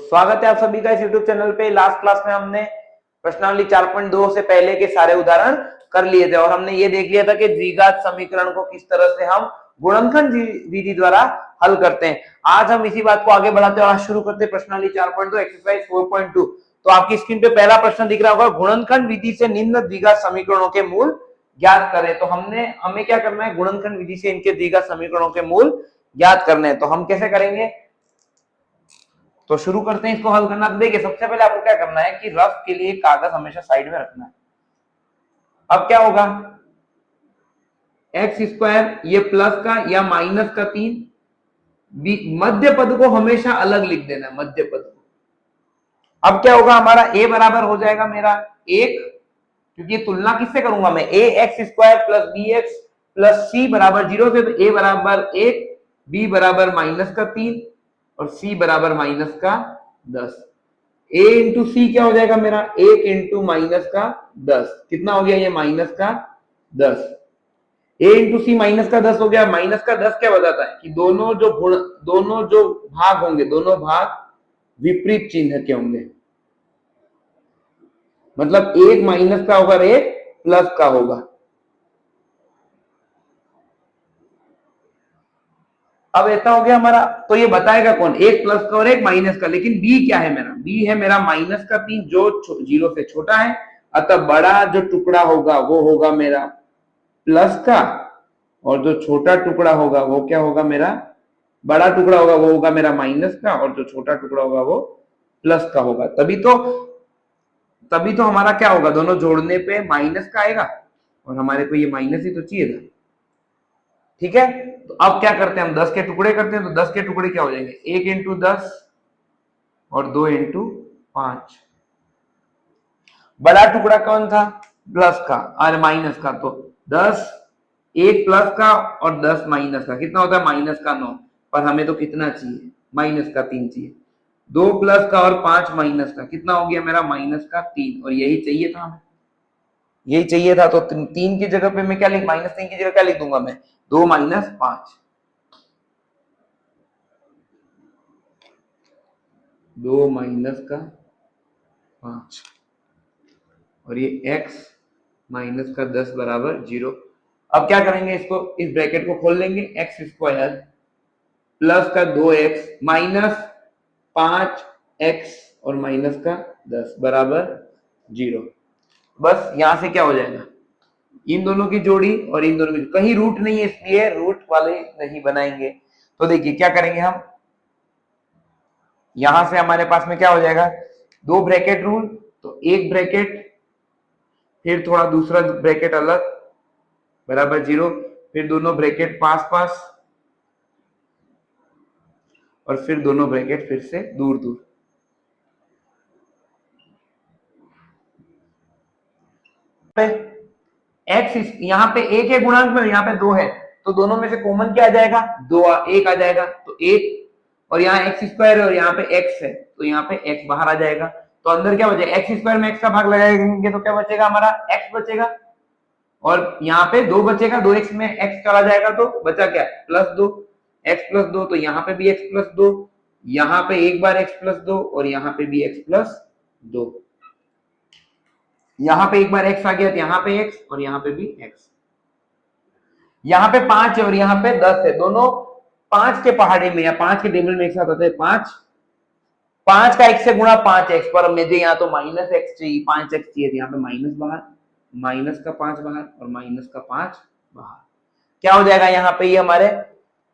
स्वागत है आप सभी का इस YouTube चैनल पे। लास्ट क्लास में हमने प्रश्नावली 4.2 से पहले के सारे उदाहरण कर लिए थे और हमने ये देख लिया था कि द्विघात समीकरण को किस तरह से हम गुणनखंड विधि द्वारा हल करते हैं। आज हम इसी बात को आगे बढ़ाते हैं। आज शुरू करते हैं प्रश्नावली 4.2 एक्सरसाइज 4.2। तो आपकी स्क्रीन पे पहला प्रश्न दिख रहा होगा, गुणनखंड विधि से निम्न द्विघात समीकरणों के मूल ज्ञात करें। तो हमें क्या करना है, गुणनखंड विधि से इनके द्विघात समीकरणों के मूल ज्ञात करने हैं। तो हम कैसे करेंगे, तो शुरू करते हैं इसको हल करना। तो देखिए, सबसे पहले आपको क्या करना है कि रफ के लिए कागज हमेशा साइड में रखना है। अब क्या होगा, एक्स स्क्वायर ये प्लस का या माइनस का 3, मध्य पद को हमेशा अलग लिख देना है, मध्य पद को। अब क्या होगा, हमारा a बराबर हो जाएगा मेरा 1, क्योंकि तुलना किससे करूंगा मैं, a x square plus b x plus c बराबर 0 से। तो a बराबर 1, b बराबर माइनस का 3 और c बराबर माइनस का 10। a इंटू सी क्या हो जाएगा मेरा, 1 इंटू माइनस का 10, कितना हो गया ये माइनस का 10। a इंटू सी माइनस का 10 हो गया। माइनस का 10 क्या बताता है कि दोनों जो भाग होंगे, दोनों भाग विपरीत चिन्ह के होंगे। मतलब एक माइनस का होगा, एक प्लस का होगा। अब ऐसा हो गया हमारा, तो ये बताएगा कौन, एक प्लस का और एक माइनस का। लेकिन b क्या है मेरा, b है मेरा माइनस का 3 जो 0 से छोटा है। अतः बड़ा जो टुकड़ा होगा वो होगा मेरा प्लस का, और जो छोटा टुकड़ा होगा वो क्या होगा मेरा, बड़ा टुकड़ा होगा वो होगा मेरा माइनस का, और जो छोटा टुकड़ा होगा वो प्लस का होगा। तभी तो हमारा क्या होगा, दोनों जोड़ने पे माइनस का आएगा, और हमारे को ये माइनस ही तो चाहिए था। ठीक है, तो अब क्या करते हैं हम, 10 के टुकड़े करते हैं। तो 10 के टुकड़े क्या हो जाएंगे, 1 इंटू 10 और 2 इंटू 5। बड़ा टुकड़ा कौन था, प्लस का और माइनस का। तो 10 1 प्लस का और 10 माइनस का, कितना होता है माइनस का 9। पर हमें तो कितना चाहिए, माइनस का 3 चाहिए। 2 प्लस का और 5 माइनस का, कितना हो गया मेरा माइनस का 3। और यही चाहिए था हमें, यही चाहिए था। तो 3 की जगह पे मैं क्या माइनस 3 की जगह क्या लिख दूंगा मैं, 2 माइनस 5, 2 माइनस का 5, और ये x माइनस का 10 बराबर 0। अब क्या करेंगे, इसको इस ब्रैकेट को खोल लेंगे, एक्स स्क्वायर प्लस का 2x माइनस 5x और माइनस का 10 बराबर 0। बस यहां से क्या हो जाएगा, इन दोनों की जोड़ी और इन दोनों की, कहीं रूट नहीं है इसलिए रूट वाले नहीं बनाएंगे। तो देखिए क्या करेंगे हम, यहां से हमारे पास में क्या हो जाएगा, 2 ब्रैकेट रूल। तो एक ब्रैकेट फिर थोड़ा दूसरा ब्रैकेट अलग बराबर 0, फिर दोनों ब्रैकेट पास पास, और फिर दोनों ब्रैकेट फिर से दूर दूर। एक्स यहाँ पे 1 है गुणांक में, यहाँ पे 2 है, तो दोनों में से कॉमन क्या आ जाएगा, 2 1 आ जाएगा। तो 1, और यहाँ एक्स स्क्वायर है और यहाँ पे एक्स है, तो यहाँ पे एक्स बाहर आ जाएगा। तो अंदर क्या बचेगा, एक्स स्क्वायर में एक्स का भाग लगाएंगे तो क्या बचेगा हमारा, एक्स बचेगा। और यहाँ पे 2 बचेगा, 2x में x चला जाएगा तो बचा क्या, प्लस 2, x प्लस 2। तो यहाँ पे भी x प्लस 2, यहाँ पे एक बार x प्लस 2 और यहाँ पे भी x प्लस 2। यहाँ पे एक बार x आ गया तो यहाँ पे x और यहाँ पे भी x। यहाँ पे 5 है और यहाँ पे 10 है, दोनों 5 के पहाड़ी में या 5 के टेबल में एक साथ होते हैं। 5 का x से गुणा 5x, पर मुझे यहाँ तो माइनस x चाहिए, 5x चाहिए, यहाँ पे माइनस बाहर, माइनस का 5 बाहर और माइनस का 5 बाहर। क्या हो जाएगा यहाँ पे, ये हमारे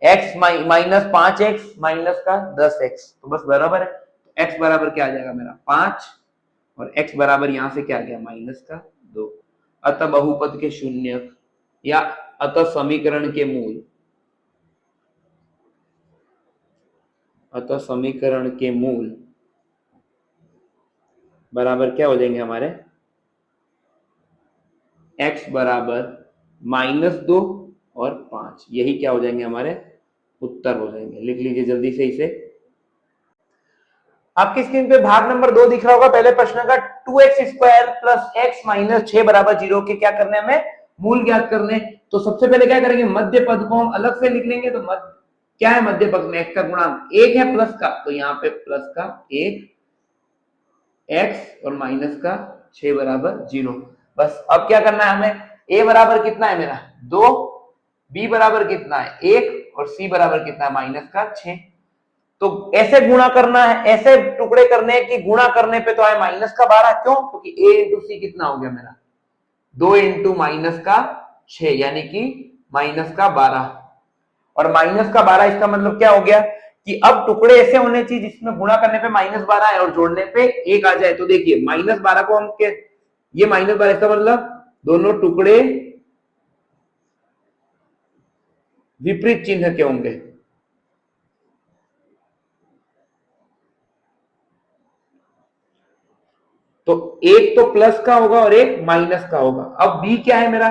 x माइनस 5x माइनस का 10x, तो बस बराबर है। तो x बराबर क्या आ जाएगा मेरा 5, और x बराबर यहां से क्या आ गया माइनस का 2। अतः बहुपद के शून्यक या अतः समीकरण के मूल, अतः समीकरण के मूल बराबर क्या हो जाएंगे हमारे, x बराबर -2 और 5। यही क्या हो जाएंगे हमारे उत्तर हो जाएंगे। लिख लीजिए जल्दी से इसे। आपकी स्क्रीन पे भाग नंबर 2 दिख रहा होगा पहले प्रश्न का, 2x square plus x minus 6 बराबर 0 के क्या करने हमें मूल ज्ञात करने। तो सबसे पहले क्या करेंगे, मध्य पद को हम अलग से लिख लेंगे। तो क्या है मध्य पक्ष में? x का गुणांक 1 है प्लस का, तो यहाँ पे प्लस का 1 x और माइनस का 6 बराबर 0। बस अब क्या करना है हमें? a बराबर कितना है मेरा 2, b बराबर कितना है 1 और c बराबर कितना है माइनस का 6। तो ऐसे गुणा करना है, ऐसे टुकड़े करने हैं कि गुणा करने पे तो आए माइनस का 12। क्यों? क्योंकि a इंटू सी कितना हो गया मेरा 2 इंटू माइनस का 6 यानी कि माइनस का 12। और माइनस का 12 इसका मतलब क्या हो गया कि अब टुकड़े ऐसे होने चाहिए जिसमें गुणा करने पे माइनस 12 है और जोड़ने पे 1 आ जाए। तो देखिए माइनस 12 को हम ये माइनस 12 इसका मतलब दोनों टुकड़े विपरीत चिन्ह के होंगे। तो एक तो प्लस का होगा और एक माइनस का होगा। अब b क्या है मेरा?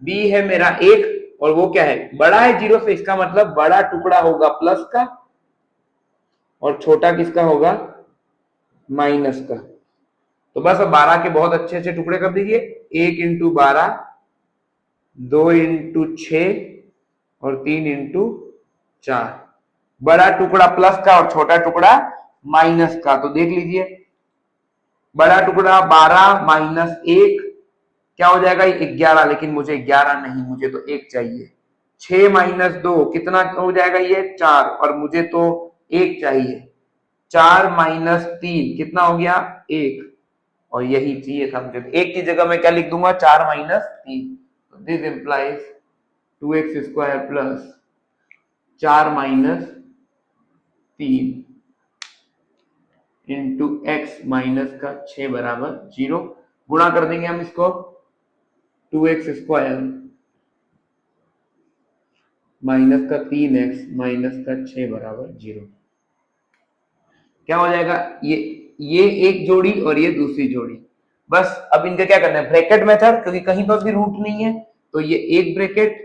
b है मेरा 1 और वो क्या है बड़ा है 0 से, इसका मतलब बड़ा टुकड़ा होगा प्लस का और छोटा किसका होगा माइनस का। तो बस अब 12 के बहुत अच्छे अच्छे टुकड़े कर दीजिए। 1 इंटू 12, 2 इंटू 6 और 3 इंटू 4। बड़ा टुकड़ा प्लस का और छोटा टुकड़ा माइनस का। तो देख लीजिए बड़ा टुकड़ा 12 माइनस 1 क्या हो जाएगा 11, लेकिन मुझे 11 नहीं, मुझे तो 1 चाहिए। 6 माइनस 2 कितना हो जाएगा ये 4 और मुझे तो 1 चाहिए। 4 माइनस 3 कितना हो गया 1 और यही चाहिए था मुझे। 1 की जगह मैं क्या लिख दूंगा 4 minus 3। This implies 2x square plus 4 minus 3 into x minus का 6 बराबर 0। गुणा कर देंगे हम इसको 2x स्क्वायर माइनस का 3x माइनस का 6 बराबर 0। क्या हो जाएगा ये एक जोड़ी और ये दूसरी जोड़ी। बस अब इनका क्या करना है ब्रैकेट मेथड, क्योंकि कहीं पर भी रूट नहीं है। तो ये एक ब्रैकेट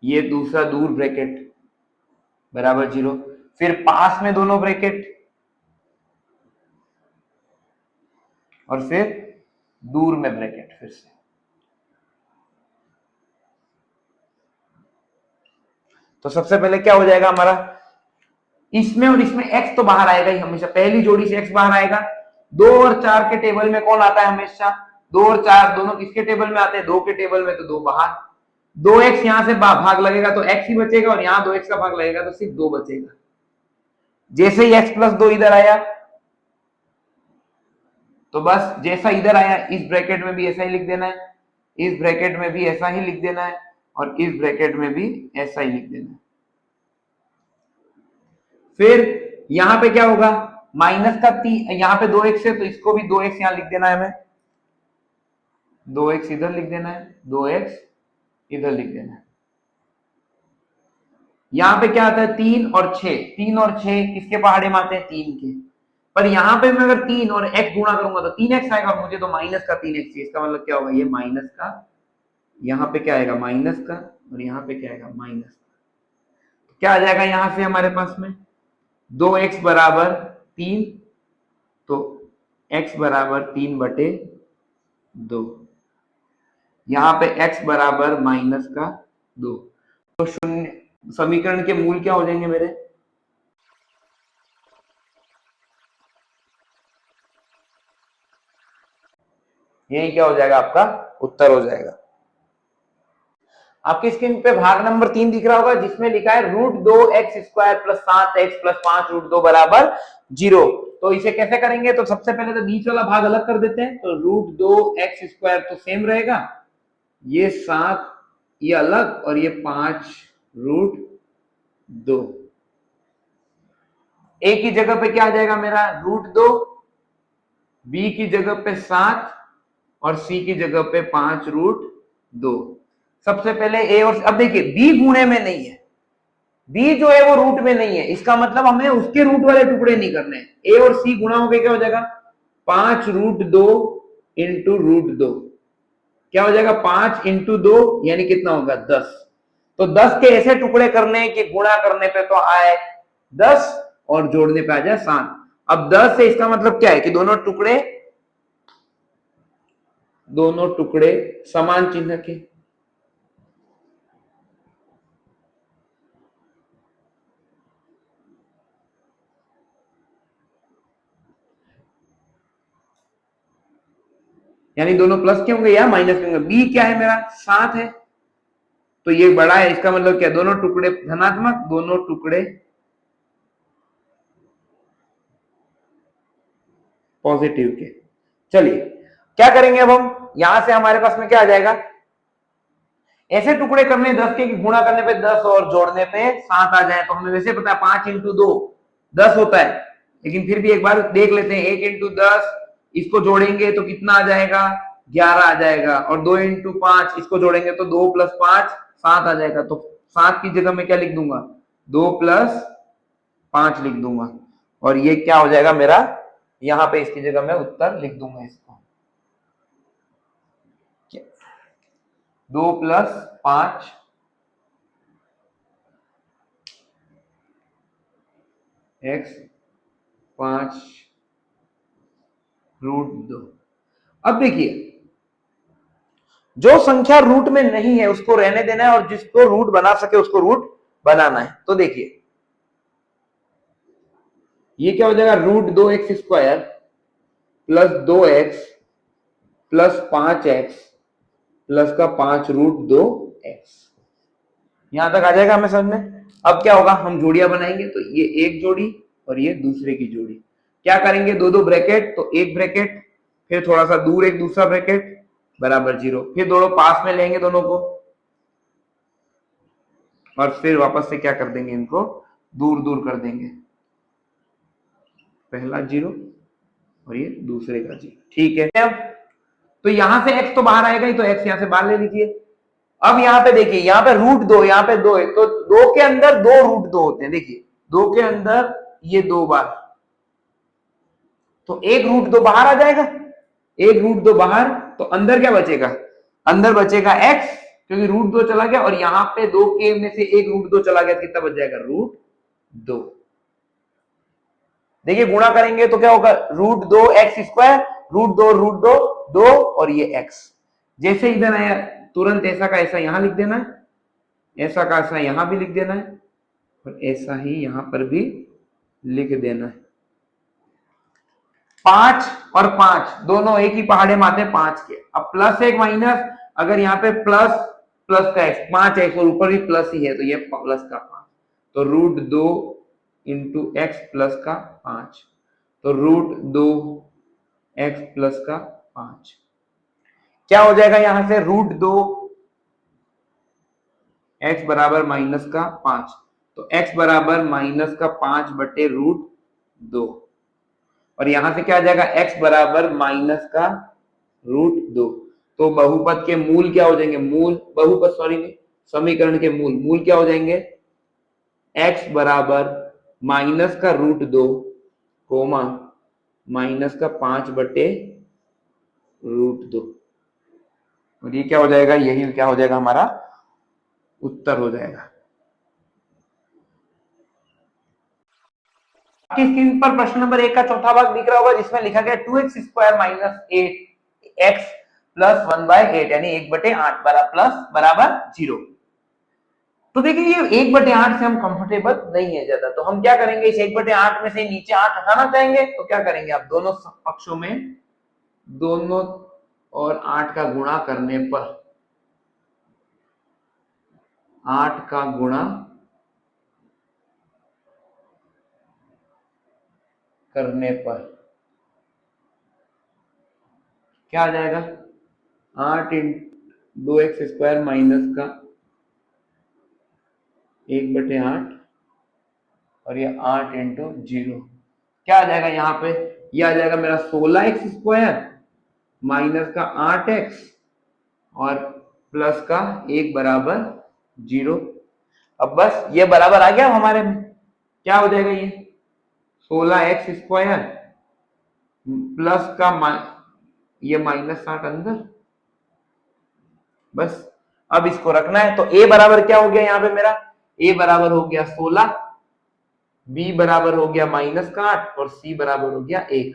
ये दूसरा दूर ब्रैकेट बराबर 0, फिर पास में दोनों ब्रैकेट और फिर दूर में ब्रैकेट फिर से। तो सबसे पहले क्या हो जाएगा हमारा इसमें और इसमें x तो बाहर आएगा ही हमेशा, पहली जोड़ी से x बाहर आएगा। 2 और 4 के टेबल में कौन आता है हमेशा 2 और 4 दोनों किसके टेबल में आते हैं 2 के टेबल में, तो 2 बाहर। 2x यहां से भाग लगेगा तो x ही बचेगा और यहां 2x का भाग लगेगा तो सिर्फ 2 बचेगा। जैसे ही x प्लस 2 इधर आया तो बस जैसा इधर आया इस ब्रैकेट में भी ऐसा ही लिख देना है, इस ब्रैकेट में भी ऐसा ही लिख देना है और इस ब्रैकेट में भी ऐसा ही लिख देना है। फिर यहां पे क्या होगा माइनस का 3 यहां पे 2x है तो इसको भी 2x यहां लिख देना है हमें, 2x इधर लिख देना है, 2x इधर लिख देना है। यहां पे क्या आता है 3 और 6, 3 और 6 किसके पहाड़े में आते हैं 3 के। पर यहां पे मैं अगर 3 और x गुणा करूंगा तो 3x आएगा और मुझे तो माइनस का 3x चाहिए। इसका मतलब क्या होगा ये माइनस का, यहां पे क्या आएगा माइनस का और यहां पे क्या आएगा माइनस का। क्या आ जाएगा यहां से हमारे पास में 2x बराबर 3, तो x बराबर 3/2, यहां पे x बराबर माइनस का 2। तो शून्य समीकरण के मूल क्या हो जाएंगे मेरे यही क्या हो जाएगा आपका उत्तर हो जाएगा। आपकी स्क्रीन पे भाग नंबर 3 दिख रहा होगा जिसमें लिखा है √2x² प्लस 7x प्लस 5 √2 बराबर 0। तो इसे कैसे करेंगे तो सबसे पहले तो बीच वाला भाग अलग कर देते हैं। तो √2x² तो सेम रहेगा, ये 7 ये अलग और ये 5 √2। a की जगह पे क्या आ जाएगा मेरा √2, b की जगह पे 7 और c की जगह पे 5 √2। सबसे पहले a और अब देखिए b गुणे में नहीं है, b जो है वो रूट में नहीं है, इसका मतलब हमें उसके रूट वाले टुकड़े नहीं करने। a और c गुणा हो गए क्या हो जाएगा 5 √2 इंटू √2 क्या हो जाएगा 5 इंटू 2 यानी कितना होगा 10। तो 10 के ऐसे टुकड़े करने कि गुणा करने पे तो आए 10 और जोड़ने पे आ जाए 7। अब 10 से इसका मतलब क्या है कि दोनों टुकड़े समान चिन्ह के। यानी दोनों प्लस के होंगे या माइनस के होंगे। बी क्या है मेरा 7 है, तो ये बड़ा है, इसका मतलब क्या, दोनों टुकड़े धनात्मक, दोनों टुकड़े पॉजिटिव के। चलिए क्या करेंगे अब हम, यहां से हमारे पास में क्या आ जाएगा, ऐसे टुकड़े करने 10 के गुणा करने पे 10 और जोड़ने पे 7 आ जाए, तो हमें वैसे पता है 5 इंटू 2 10 होता है, लेकिन फिर भी एक बार देख लेते हैं। 1 इंटू 10 इसको जोड़ेंगे तो कितना आ जाएगा 11 आ जाएगा, और 2 इंटू 5 इसको जोड़ेंगे तो 2 प्लस 5 7 आ जाएगा। तो 7 की जगह मैं क्या लिख दूंगा 2 प्लस 5 लिख दूंगा, और ये क्या हो जाएगा मेरा, यहां पे इसकी जगह मैं उत्तर लिख दूंगा इसको 2 प्लस 5 x 5 रूट 2। अब देखिए जो संख्या रूट में नहीं है उसको रहने देना है, और जिसको रूट बना सके उसको रूट बनाना है। तो देखिए ये क्या हो जाएगा, root 2x square plus 2x plus 5x plus का 5 रूट 2x, यहां तक आ जाएगा हमें समझ में। अब क्या होगा, हम जोड़ियां बनाएंगे, तो ये एक जोड़ी और ये दूसरे की जोड़ी, क्या करेंगे दो दो ब्रैकेट, तो एक ब्रैकेट फिर थोड़ा सा दूर एक दूसरा ब्रैकेट बराबर 0, फिर दोनों पास में लेंगे दोनों को, और फिर वापस से क्या कर देंगे, इनको दूर दूर कर देंगे, पहला 0 और ये दूसरे का 0। ठीक है, अब तो यहां से x तो बाहर आएगा ही, तो x यहां से बाहर ले लीजिए। अब यहाँ पे देखिए, यहाँ पे रूट 2, यहाँ पे 2 है, तो 2 के अंदर 2 रूट 2 होते हैं। देखिए 2 के अंदर ये 2 बार, तो एक रूट 2 बाहर आ जाएगा, एक रूट 2 बाहर, तो अंदर क्या बचेगा, अंदर बचेगा x, क्योंकि रूट 2 चला गया, और यहाँ पे 2 के में से एक रूट 2 चला गया, कितना बच जाएगा रूट 2। देखिए गुणा करेंगे तो क्या होगा, रूट 2 एक्स स्क्वायर, रूट 2 2 और ये x, जैसे इधर आया तुरंत ऐसा का ऐसा यहां लिख देना है, ऐसा का ऐसा यहां भी लिख देना है, और ऐसा ही यहां पर भी लिख देना है। 5 और 5 दोनों एक ही पहाड़े में आते हैं 5 के। अब प्लस एक माइनस, अगर यहाँ पे प्लस प्लस का x 5x और ऊपर भी प्लस ही है, तो ये प्लस का 5, तो रूट 2 इंटू एक्स प्लस का 5, तो रूट 2 एक्स प्लस का 5 क्या हो जाएगा, यहां से रूट 2 एक्स बराबर माइनस का 5, तो x बराबर माइनस का 5 बटे रूट 2, और यहां से क्या आ जाएगा x बराबर माइनस का रूट 2। तो बहुपद के मूल क्या हो जाएंगे, मूल बहुपद सॉरी नहीं, समीकरण के मूल, मूल क्या हो जाएंगे, x बराबर माइनस का रूट 2 कोमा माइनस का 5 बटे रूट 2, और ये क्या हो जाएगा, यही क्या हो जाएगा हमारा उत्तर हो जाएगा। आपकी स्क्रीन पर प्रश्न नंबर 1 का चौथा भाग दिख रहा होगा, जिसमें लिखा गया 2x square minus 8x plus 1/8 यानी 1/8 प्लस बराबर 0। तो देखिए ये 1/8 से हम कंफर्टेबल नहीं है ज्यादा, तो हम क्या करेंगे, इस 1/8 में से नीचे 8 हटाना चाहेंगे, तो क्या करेंगे आप दोनों पक्षों में दोनों और 8 का गुणा करने पर, 8 का गुणा करने पर क्या आ जाएगा, 8 इंटू 2x स्क्वायर माइनस का 1/8 और ये 8 इंटू 0 क्या आ जाएगा, यहाँ पे ये आ जाएगा मेरा 16x स्क्वायर माइनस का 8x और प्लस का 1 बराबर 0। अब बस ये बराबर आ गया हमारे में, क्या हो जाएगा, ये 16x स्क्वायर प्लस का ये माइनस 60 अंदर, बस अब इसको रखना है। तो a बराबर क्या हो गया यहाँ पे मेरा, a बराबर हो गया 16, b बराबर हो गया माइनस का 8 और c बराबर हो गया 1।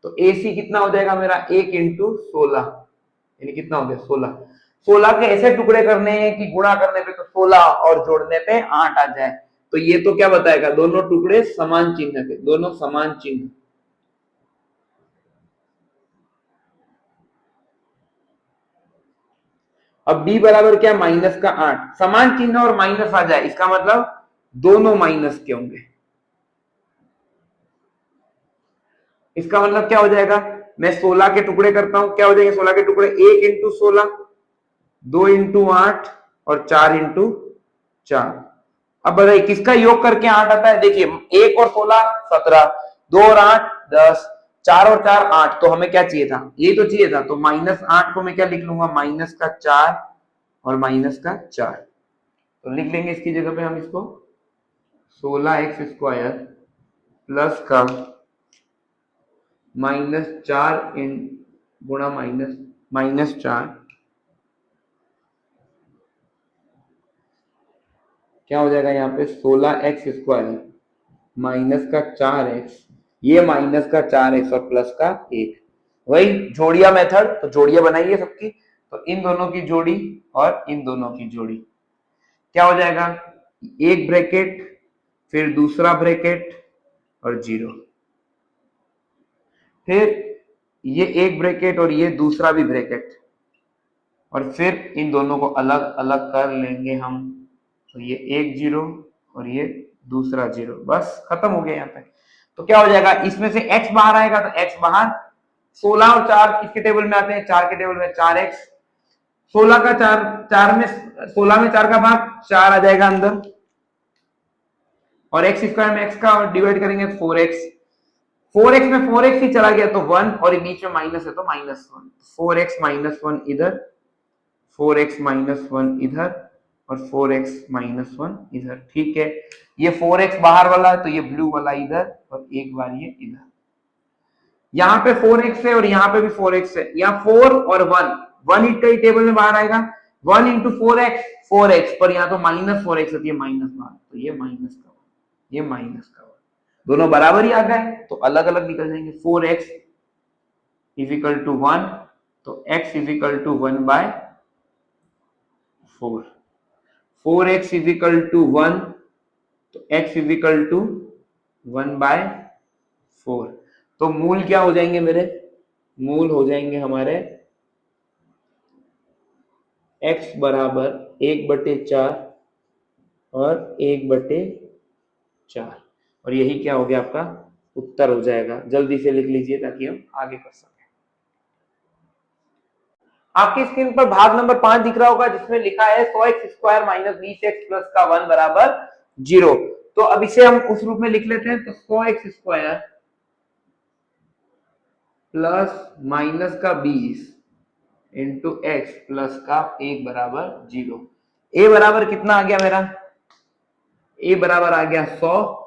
तो ac कितना हो जाएगा मेरा 1 इंटू 16, यानी कितना हो गया 16। 16 के ऐसे टुकड़े करने हैं कि गुणा करने पे तो 16 और जोड़ने पे 8 आ जाए, तो ये तो क्या बताएगा, दोनों टुकड़े समान चिन्ह के, दोनों समान चिन्ह। अब b बराबर क्या, माइनस का 8, समान चिन्ह और माइनस आ जाए इसका मतलब दोनों माइनस के होंगे। इसका मतलब क्या हो जाएगा, मैं 16 के टुकड़े करता हूं, क्या हो जाएंगे 16 के टुकड़े, 1 इंटू 16, 2 इंटू 8 और 4 इंटू 4। अब बताइए किसका योग करके 8 आता है, देखिए 1 और 16 17, 2 और 8 10, 4 और 4 8, तो हमें क्या चाहिए था, ये तो चाहिए था, तो -8 को मैं क्या लिख लूंगा, माइनस का 4 और माइनस का 4, तो लिख लेंगे इसकी जगह पे हम इसको 16x² प्लस का -4 इन गुणा -4, क्या हो जाएगा यहाँ पे 16x² माइनस का 4x, ये माइनस का 4x और प्लस का 1, वही जोड़िया मेथड, तो जोड़िया बनाइए सबकी, तो इन दोनों की जोड़ी और इन दोनों की जोड़ी क्या हो जाएगा, एक ब्रैकेट फिर दूसरा ब्रैकेट और 0, फिर ये एक ब्रैकेट और ये दूसरा भी ब्रैकेट, और फिर इन दोनों को अलग अलग कर लेंगे हम, तो ये एक 0 और ये दूसरा 0, बस खत्म हो गया यहाँ पे। तो क्या हो जाएगा, इसमें से x बाहर आएगा तो x बाहर, 16 और 4 किसके टेबल में आते हैं, 4 के टेबल में, 4x, 16 का 4 में 16 में 4 का भाग 4 आ जाएगा अंदर, और x² में x का डिवाइड करेंगे 4x, 4x में 4x ही चला गया तो 1, और ये बीच में माइनस है तो -1, 4x -1 इधर, 4x -1 इधर और 4x -1 इधर, ठीक है। ये 4x बाहर वाला है तो ये ब्लू वाला इधर और एक बार ये इधर, यहाँ पे 4x है और यहाँ पे भी 4x है, यहाँ 4 और 1 ही टेबल में बाहर आएगा, 1 इंटू 4x पर, यहाँ तो -4x है तो ये माइनस बाहर, तो ये माइनस का 1, ये माइनस का 1, दोनों बराबर ही आ गए तो अलग अलग निकल जाएंगे, 4x = 1, तो x = 1/4, 4x = 1, तो x = 1/4, तो मूल क्या हो जाएंगे मेरे, मूल हो जाएंगे हमारे x बराबर 1/4 और 1/4, और यही क्या हो गया आपका उत्तर हो जाएगा। जल्दी से लिख लीजिए ताकि हम आगे कर सकें। आपकी स्क्रीन पर भाग नंबर 5 दिख रहा होगा जिसमें लिखा है 100x² - 20x प्लस का 1 बराबर 0। तो अब इसे हम उस रूप में लिख लेते हैं, तो 100x² प्लस माइनस का 20 इंटू x प्लस का 1 बराबर 0। a बराबर कितना आ गया मेरा, a बराबर आ गया 100,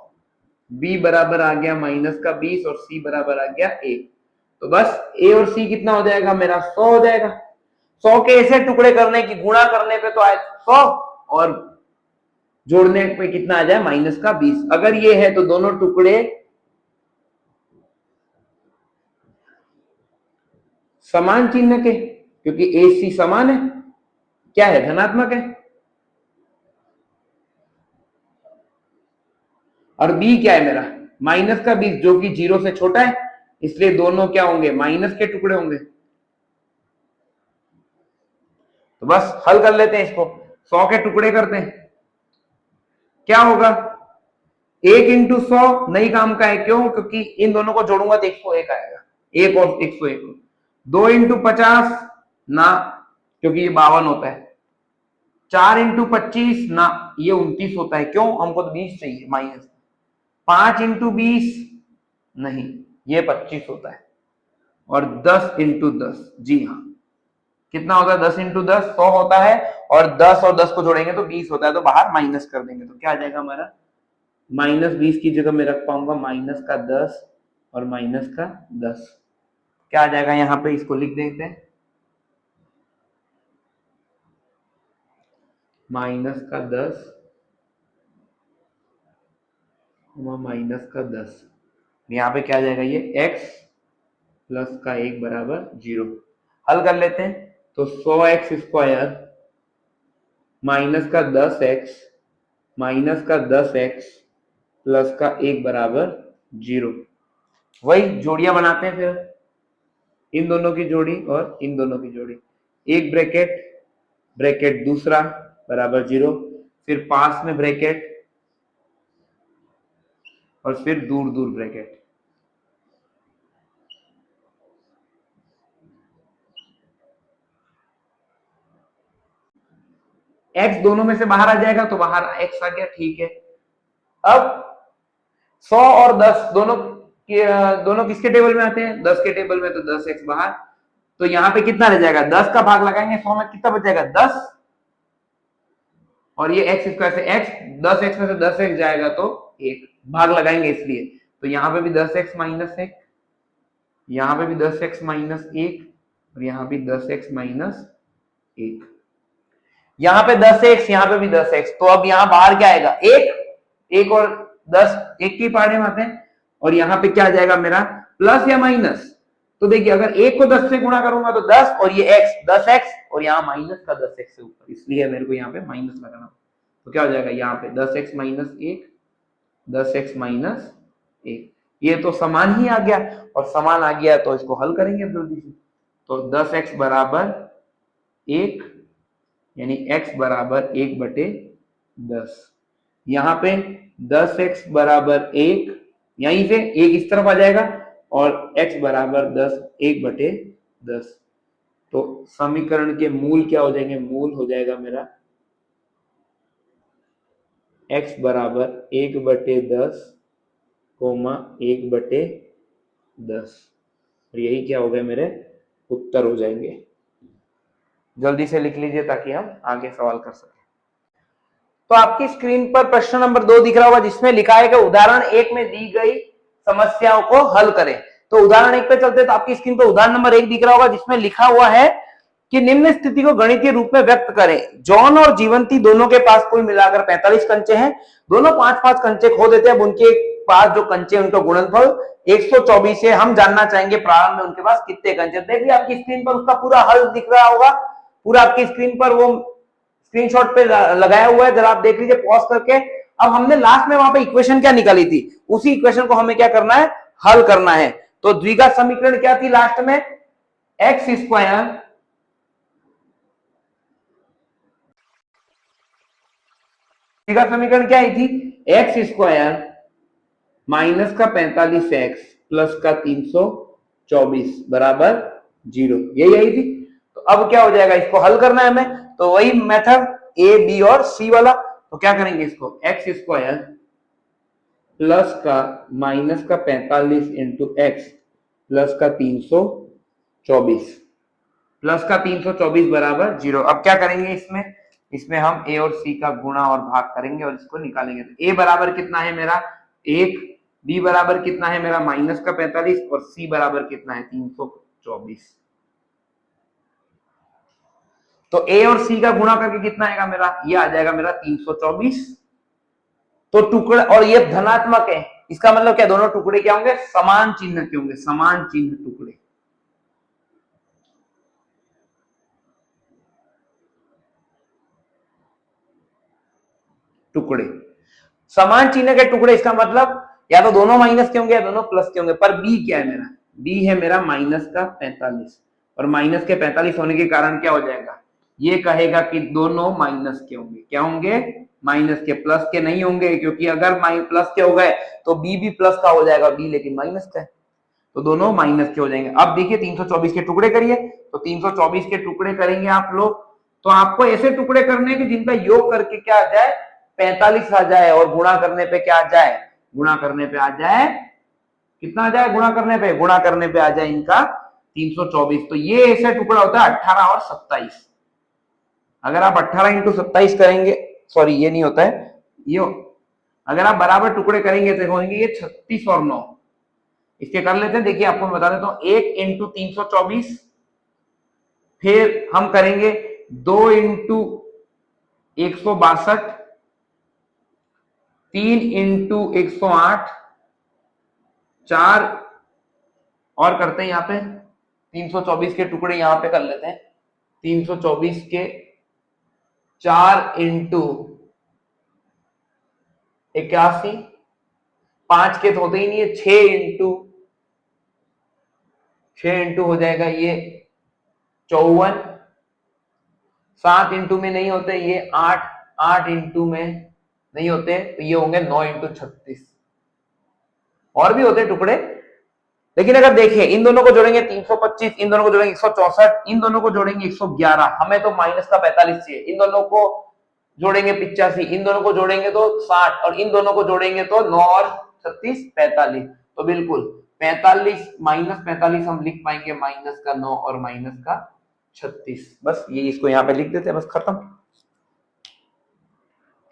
b बराबर आ गया -20 और c बराबर आ गया 1। तो बस a और c कितना हो जाएगा मेरा 100 हो जाएगा। 100 के ऐसे टुकड़े करने की गुणा करने पे तो आए 100 और जोड़ने पे कितना आ जाए -20। अगर ये है तो दोनों टुकड़े समान चिन्ह के, क्योंकि ए सी समान है, क्या है धनात्मक है, और बी क्या है मेरा -20 जो कि 0 से छोटा है, इसलिए दोनों क्या होंगे माइनस के टुकड़े होंगे। तो बस हल कर लेते हैं इसको, 100 के टुकड़े करते हैं, क्या होगा 1 इंटू 100 नहीं काम का है, क्यों, क्योंकि इन दोनों को जोड़ूंगा तो 101 आएगा, 1 और 101, 2 इंटू 50 ना, क्योंकि ये 52 होता है, 4 इंटू 25 ना, ये 29 होता है, क्यों, हमको तो 20 चाहिए माइनस, 5 इंटू 20 नहीं, ये 25 होता है, और 10 इंटू 10, जी हाँ कितना होता है 10 इंटू 10 100 होता है, और 10 और 10 को जोड़ेंगे तो 20 होता है, तो बाहर माइनस कर देंगे, तो क्या आ जाएगा हमारा -20 की जगह मैं रख पाऊंगा -10 और -10, क्या आ जाएगा यहाँ पे, इसको लिख देते हैं -10 -10, यहाँ पे क्या आ जाएगा ये x प्लस का 1 बराबर 0। हल कर लेते हैं, तो 100x² - 10x - 10x प्लस का 1 बराबर 0। वही जोड़ियां बनाते हैं, फिर इन दोनों की जोड़ी और इन दोनों की जोड़ी, एक ब्रैकेट ब्रैकेट दूसरा बराबर 0, फिर पास में ब्रैकेट और फिर दूर दूर ब्रैकेट। x दोनों में से बाहर आ जाएगा तो बाहर x आ गया, ठीक है। अब 100 और 10 दोनों किसके टेबल में आते हैं? 10 के टेबल में, तो 10x बाहर। तो यहाँ पे कितना रह जाएगा? 10 का भाग लगाएंगे 100 में, कितना बच जाएगा? 10, और ये x स्क्वायर से x, 10x में से 10x जाएगा तो 1 भाग लगाएंगे इसलिए। तो यहाँ पे भी 10x माइनस 1, यहाँ पे भी 10x माइनस 1, और यहाँ भी 10x माइनस 1, यहाँ पे 10x, यहाँ पे भी 10x। तो अब यहाँ बाहर क्या आएगा? 1 और 10 एक की पार्ट में आते हैं, और यहाँ पे क्या आ जाएगा मेरा? प्लस या माइनस? तो देखिए अगर 1 को 10 से गुणा करूंगा तो 10, और ये x 10x, और यहाँ माइनस का 10x से ऊपर, इसलिए मेरे को यहाँ पे माइनस लगाना। तो क्या हो जाएगा यहाँ पे? 10x minus 1, 10x minus 1। ये तो समान ही आ गया, और समान आ गया तो इसको हल करेंगे जल्दी से। तो 10x बराबर 1, यानी x बराबर 1/10। यहाँ पे 10x बराबर 1, यहीं से 1 इस तरफ आ जाएगा, और x बराबर 10, 1/10। तो समीकरण के मूल क्या हो जाएंगे? मूल हो जाएगा मेरा x बराबर 1/10, 1/10, और यही क्या हो गया? मेरे उत्तर हो जाएंगे। जल्दी से लिख लीजिए ताकि हम आगे सवाल कर सकें। तो आपकी स्क्रीन पर प्रश्न नंबर 2 दिख रहा होगा, जिसमें लिखा है कि उदाहरण 1 में दी गई समस्याओं को हल करें। तो उदाहरण 1 पे चलते, तो आपकी स्क्रीन पर उदाहरण नंबर 1 दिख रहा होगा, जिसमें लिखा हुआ है कि निम्न स्थिति को गणितीय रूप में व्यक्त करें। जॉन और जीवंती दोनों के पास कुल मिलाकर 45 कंचे हैं, दोनों 5-5 कंचे खो देते हैं। अब उनके पास जो कंचे उनका गुणनफल 124 है। हम जानना चाहेंगे प्रारंभ में उनके पास कितने कंचे। देखिए आपकी स्क्रीन पर उसका पूरा हल दिख रहा होगा, पूरा आपकी स्क्रीन पर वो स्क्रीनशॉट पे लगाया हुआ है, जरा आप देख लीजिए पॉज करके। अब हमने लास्ट में वहां पे इक्वेशन क्या निकाली थी, उसी इक्वेशन को हमें क्या करना है? हल करना है। तो द्विघात समीकरण क्या थी लास्ट में? एक्स स्क्वायर द्विघात समीकरण क्या आई थी? एक्स स्क्वायर माइनस का 45x प्लस का 324 बराबर 0, यही आई थी। तो अब क्या हो जाएगा? इसको हल करना है हमें, तो वही मेथड ए, बी और सी वाला। तो क्या करेंगे इसको? एक्स स्क्वायर प्लस का माइनस का 45 इंटू एक्स प्लस का 324, प्लस का 324 बराबर 0। अब क्या करेंगे इसमें हम ए और सी का गुणा और भाग करेंगे और इसको निकालेंगे। तो ए बराबर कितना है मेरा? 1, बी बराबर कितना है मेरा? माइनस का 45, और सी बराबर कितना है? 324। तो ए और सी का गुणा करके कितना आएगा मेरा? ये आ जाएगा मेरा 324। तो टुकड़े, और ये धनात्मक है, इसका मतलब क्या? दोनों टुकड़े क्या होंगे? समान चिन्ह के होंगे, समान चिन्ह टुकड़े। टुकड़े समान चिन्ह के टुकड़े, इसका मतलब या तो दोनों माइनस के होंगे या दोनों प्लस के होंगे। पर बी क्या है मेरा? बी है मेरा माइनस का 45, और माइनस के 45 होने के कारण क्या हो जाएगा? ये कहेगा कि दोनों माइनस के होंगे। क्या होंगे? माइनस के। प्लस के नहीं होंगे, क्योंकि अगर प्लस के हो गए तो बी भी प्लस का हो जाएगा, बी लेकिन माइनस का है, तो दोनों माइनस के हो जाएंगे। अब देखिए 324 के टुकड़े करिए, तो 324 के टुकड़े करेंगे आप लोग, तो आपको ऐसे टुकड़े करने हैं कि जिनका योग करके क्या आ जाए? 45 आ जाए, और गुणा करने पे क्या आ जाए? गुणा करने पे आ जाए कितना आ जाए? गुणा करने पे आ जाए इनका 324। तो ये ऐसा टुकड़ा होता है 18 और 27। अगर आप 18 इंटू 27 करेंगे, सॉरी ये नहीं होता है, ये अगर आप बराबर टुकड़े करेंगे तो होंगे ये 36 और 9। इसके कर लेते हैं, देखिए आपको मैं बता देता हूं। 1 इंटू 324, फिर हम करेंगे 2 इंटू 162, 3 इंटू 108, 4 और करते हैं यहाँ पे 324 के टुकड़े यहां पे कर लेते हैं। 324 के 4 इंटू 81, 5 के तो होते ही नहीं है, 6 इंटू हो जाएगा ये 54, 7 इंटू में नहीं होते ये, 8 8 इंटू में नहीं होते, तो ये होंगे 9 इंटू 36। और भी होते टुकड़े, लेकिन अगर देखें इन दोनों को जोड़ेंगे 325, इन दोनों को जोड़ेंगे 164, इन दोनों को जोड़ेंगे 111, हमें तो माइनस का 45 चाहिए, इन दोनों को जोड़ेंगे 85, इन दोनों को जोड़ेंगे तो 60, और इन दोनों को जोड़ेंगे तो 9 और 36 45। तो बिल्कुल 45 माइनस 45 हम लिख पाएंगे माइनस का 9 और माइनस का 36। बस ये इसको यहाँ पे लिख देते हैं, बस खत्म।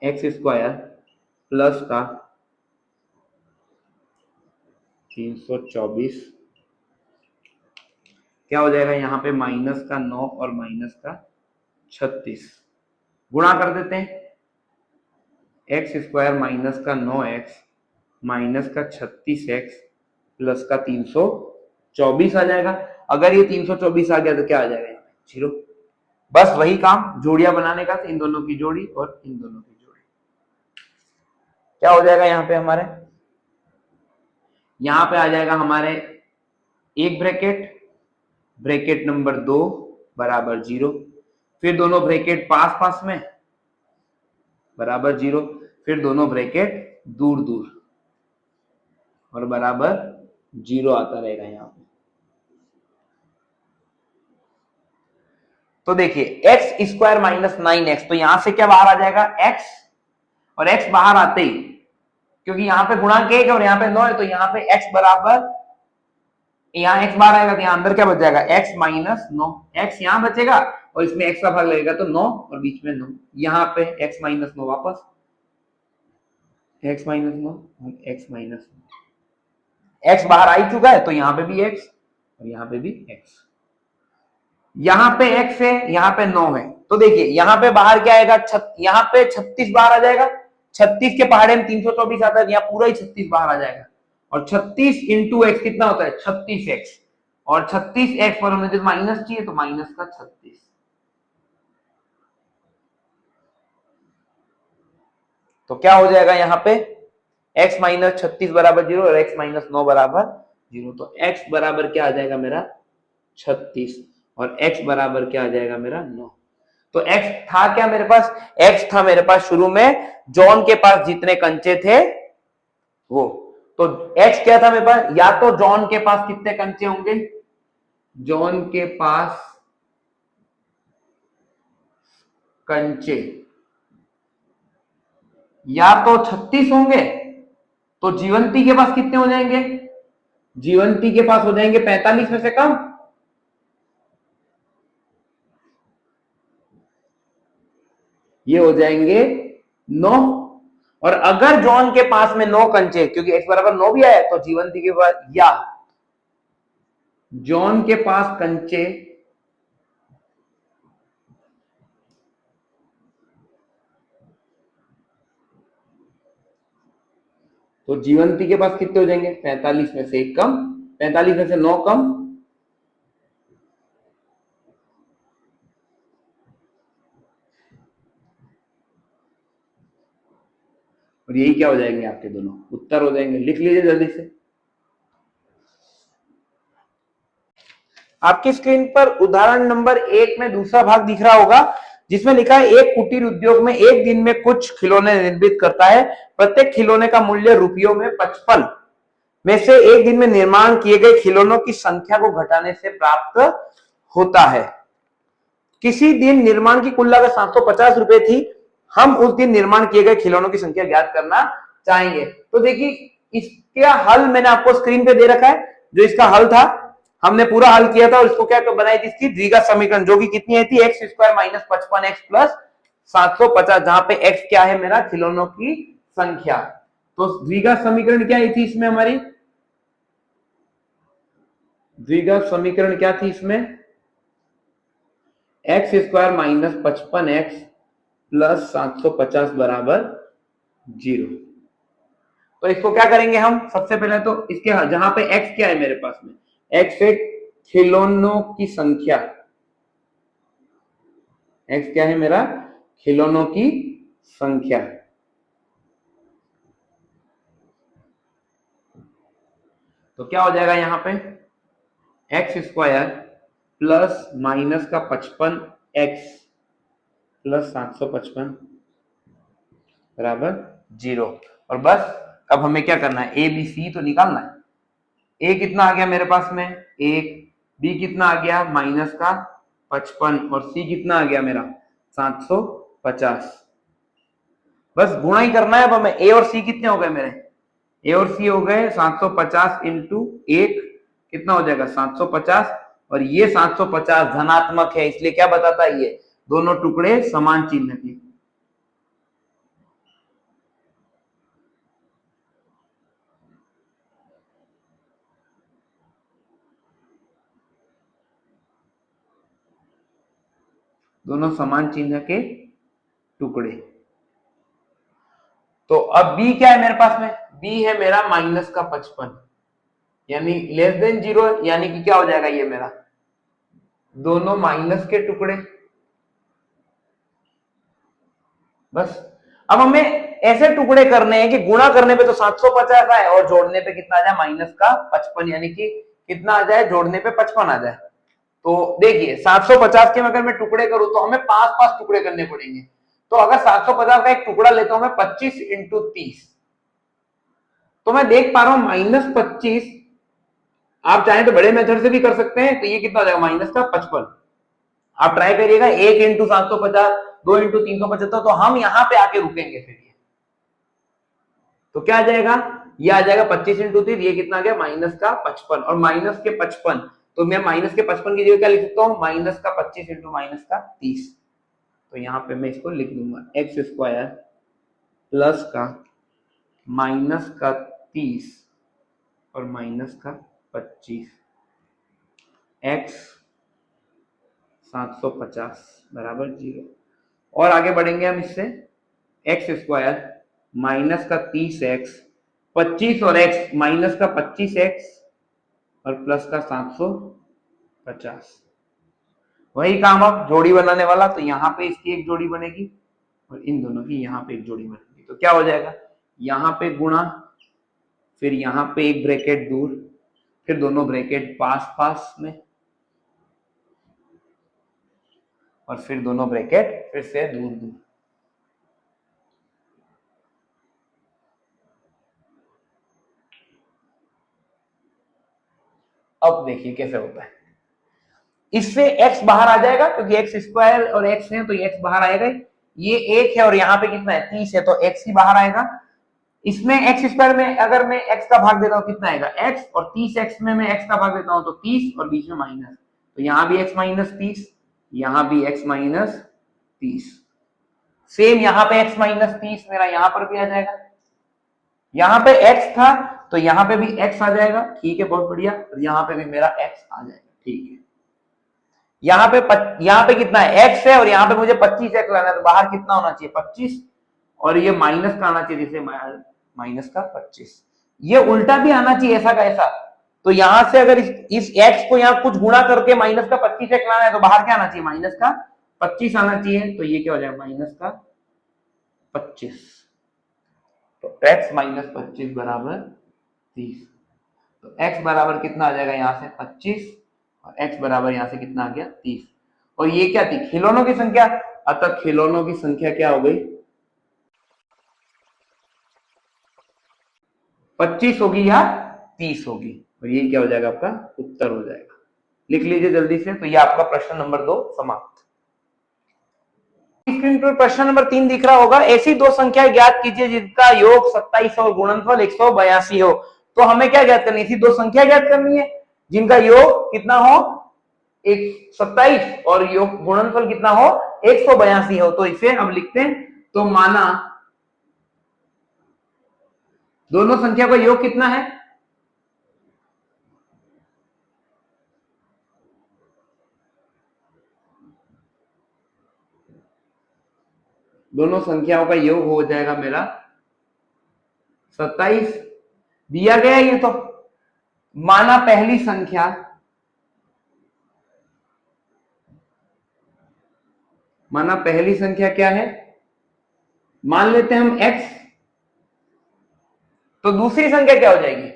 एक्स स्क्वायर प्लस का 324 क्या हो जाएगा यहाँ पे, माइनस का 9 और माइनस का 36 गुणा कर देते हैं। एक्स स्क्वायर माइनस का 9x माइनस का 36x प्लस का 324 आ जाएगा। अगर ये 324 आ गया तो क्या आ जाएगा, जीरो। बस वही काम जोड़ियां बनाने का, इन दोनों की जोड़ी और इन दोनों की जोड़ी। क्या हो जाएगा यहाँ पे हमारे, यहाँ पे आ जाएगा हमारे एक ब्रैकेट, ब्रैकेट नंबर 2 बराबर 0, फिर दोनों ब्रैकेट पास पास में बराबर 0, फिर दोनों ब्रैकेट दूर दूर और बराबर 0 आता रहेगा यहाँ पे। तो देखिए एक्स स्क्वायर माइनस 9x, तो यहां से क्या बाहर आ जाएगा x, और x बाहर आते ही, क्योंकि यहाँ पे गुणांक 1 है और यहाँ पे 9 है, तो यहाँ पे x बराबर, यहाँ x बाहर आएगा तो यहाँ अंदर क्या बच जाएगा, x माइनस 9, x यहाँ बचेगा और इसमें x का भाग लगेगा तो 9 और बीच में 9, यहाँ पे x माइनस 9 वापस, x माइनस 9 और x माइनस 9, x बाहर आ ही चुका है तो यहाँ पे भी x और यहाँ पे भी x, यहाँ पे x है यहाँ पे 9 है, तो देखिए यहाँ पे बाहर क्या आएगा, यहाँ पे 36 बाहर आ जाएगा, 36 के पहाड़े में 324 आता है, यहाँ पूरा ही 36 बाहर आ जाएगा, और 36 इंटू एक्स कितना होता है 36x, और 36x पर हमें माइनस चाहिए तो माइनस का 36। तो क्या हो जाएगा यहाँ पे, x माइनस 36 बराबर 0 और x माइनस 9 बराबर 0, तो x बराबर क्या आ जाएगा मेरा 36 और x बराबर क्या आ जाएगा मेरा 9। तो x था क्या मेरे पास, x था मेरे पास शुरू में जॉन के पास जितने कंचे थे वो, तो x क्या था मेरे पास, या तो जॉन के पास कितने कंचे होंगे, जॉन के पास कंचे या तो 36 होंगे, तो जीवंती के पास कितने हो जाएंगे, जीवंती के पास हो जाएंगे 45 में से कम, ये हो जाएंगे 9, और अगर जॉन के पास में 9 कंचे, क्योंकि x बराबर 9 भी आया, तो जीवंती के पास या जॉन के पास कंचे तो जीवंती के पास कितने हो जाएंगे, 45 में से 1 कम, 45 में से 9 कम, और यही क्या हो जाएंगे आपके दोनों उत्तर हो जाएंगे। लिख लीजिए जल्दी से। आपकी स्क्रीन पर उदाहरण नंबर 1 में दूसरा भाग दिख रहा होगा, जिसमें लिखा है एक कुटीर उद्योग में एक दिन में कुछ खिलौने निर्मित करता है, प्रत्येक खिलौने का मूल्य रुपयों में 55 में से एक दिन में निर्माण किए गए खिलौनों की संख्या को घटाने से प्राप्त होता है। किसी दिन निर्माण की कुल लागत 750 रुपए थी, हम उस दिन निर्माण किए गए खिलौनों की संख्या ज्ञात करना चाहेंगे। तो देखिए इसका हल मैंने आपको स्क्रीन पे दे रखा है, जो इसका हल था हमने पूरा हल किया था, और इसको क्या बनाई थी, इसकी द्विघात समीकरण, जो कि कितनी आई थी, x square minus 55x plus 750, जहां पे x क्या है मेरा, खिलौनों की संख्या। तो द्विघात समीकरण क्या आई थी इसमें हमारी, द्विघात समीकरण क्या थी इसमें, x square minus 55x plus 750 बराबर 0। तो इसको क्या करेंगे हम, सबसे पहले तो इसके जहां पे x क्या है मेरे पास में, x है खिलौनों की संख्या, x क्या है मेरा, खिलौनों की संख्या, तो क्या हो जाएगा यहाँ पे, एक्स स्क्वायर प्लस माइनस का 55x प्लस 755 बराबर 0। और बस अब हमें क्या करना है, ए बी सी तो निकालना है। ए कितना आ गया मेरे पास में 1, बी कितना आ गया माइनस का 55 और सी कितना आ गया मेरा 750। बस गुणा ही करना है। अब हमें ए और सी कितने हो गए मेरे, ए और सी हो गए 750 इंटू 1 कितना हो जाएगा 750। और ये 750 धनात्मक है, इसलिए क्या बताता है ये दोनों टुकड़े समान चिन्ह के। दोनों समान चिन्ह के टुकड़े। तो अब बी क्या है मेरे पास में, बी है मेरा माइनस का 55 यानी लेस देन 0, यानी कि क्या हो जाएगा ये मेरा दोनों माइनस के टुकड़े। बस अब हमें ऐसे टुकड़े करने हैं कि गुणा करने पे तो 750 आए और जोड़ने पे कितना आ जाए माइनस का 55, यानी कि कितना आ जाए जोड़ने पे 55 आ जाए। तो देखिए 750 के अगर मैं टुकड़े करूं तो हमें 5-5 टुकड़े करने पड़ेंगे। तो अगर 750 का एक टुकड़ा लेता हूं मैं 25 इंटू 30, तो मैं देख पा रहा हूं -25। आप चाहें तो बड़े मेथड से भी कर सकते हैं, तो ये कितना हो जाएगा माइनस का 55। आप ट्राई करिएगा 1 इंटू 750, 2 इंटू 375, तो हम यहां पे आके रुकेंगे फिर। ये तो क्या आ जाएगा, ये आ जाएगा 25 इंटू 30, ये कितना आ गया माइनस का 55। और माइनस के 55 तो मैं माइनस के 55 की जगह क्या लिख सकता हूँ माइनस का 25 इंटू माइनस का 30। तो यहां पे मैं इसको लिख दूंगा एक्स स्क्वायर प्लस का माइनस का 30 और माइनस का 25 एक्स 750 बराबर 0। और आगे बढ़ेंगे हम इससे, एक्स स्क्वायर माइनस का 30x 25 और x माइनस का 25x और प्लस का 750। वही काम अब जोड़ी बनाने वाला, तो यहाँ पे इसकी एक जोड़ी बनेगी और इन दोनों की यहाँ पे एक जोड़ी बनेगी। तो क्या हो जाएगा, यहाँ पे गुणा, फिर यहाँ पे एक ब्रैकेट दूर, फिर दोनों ब्रैकेट पास पास में, और फिर दोनों ब्रैकेट फिर से दूर दूर। अब देखिए कैसे होता है, इससे x बाहर आ जाएगा क्योंकि एक्स स्क्वायर और x है तो ये x बाहर आएगा। ये 1 है और यहाँ पे कितना है 30 है, तो x ही बाहर आएगा। इसमें एक्स स्क्वायर में अगर मैं x का भाग देता हूँ कितना आएगा x, और 30x में मैं x का भाग देता हूँ तो 30 और बीच में माइनस, तो यहाँ भी x माइनस 30, यहाँ भी x माइनस 30। सेम यहाँ पे x माइनस 30 मेरा यहाँ पर भी आ जाएगा। यहाँ पे x था तो यहाँ पे भी x आ जाएगा, ठीक है बहुत बढ़िया। और यहाँ पे भी मेरा x आ जाएगा, ठीक है। यहाँ पे कितना है x है और यहाँ पे मुझे 25x लाना है, तो बाहर कितना होना चाहिए 25, और ये माइनस का आना चाहिए, जैसे माइनस का 25। ये उल्टा भी आना चाहिए ऐसा का ऐसा। तो यहां से अगर इस x को यहाँ कुछ गुणा करके माइनस का 25x लाना है तो बाहर क्या आना चाहिए माइनस का 25 आना चाहिए। तो ये क्या हो जाएगा माइनस का 25। तो x माइनस 25 बराबर 30। तो x बराबर कितना आ जाएगा यहाँ से 25 और x बराबर यहाँ से कितना आ गया 30। और ये क्या थी खिलौनों की संख्या, अतः खिलौनों की संख्या क्या हो गई 25 होगी या 30 होगी। और ये क्या हो जाएगा आपका उत्तर हो जाएगा। लिख लीजिए जल्दी से। तो ये आपका प्रश्न नंबर 2 समाप्त। स्क्रीन पर प्रश्न नंबर 3 दिख रहा होगा, ऐसी दो संख्या ज्ञात कीजिए जिनका योग 27 और गुणनफल 182 हो। तो हमें क्या ज्ञात करनी है, ऐसी दो संख्या ज्ञात करनी है जिनका योग कितना हो 27 और योग गुणनफल कितना हो 182 हो। तो इसे अब लिखते हैं, तो माना दोनों संख्या का योग कितना है, दोनों संख्याओं का योग हो जाएगा मेरा 27। दिया गया ये तो माना पहली संख्या, माना पहली संख्या क्या है, मान लेते हैं हम x, तो दूसरी संख्या क्या हो जाएगी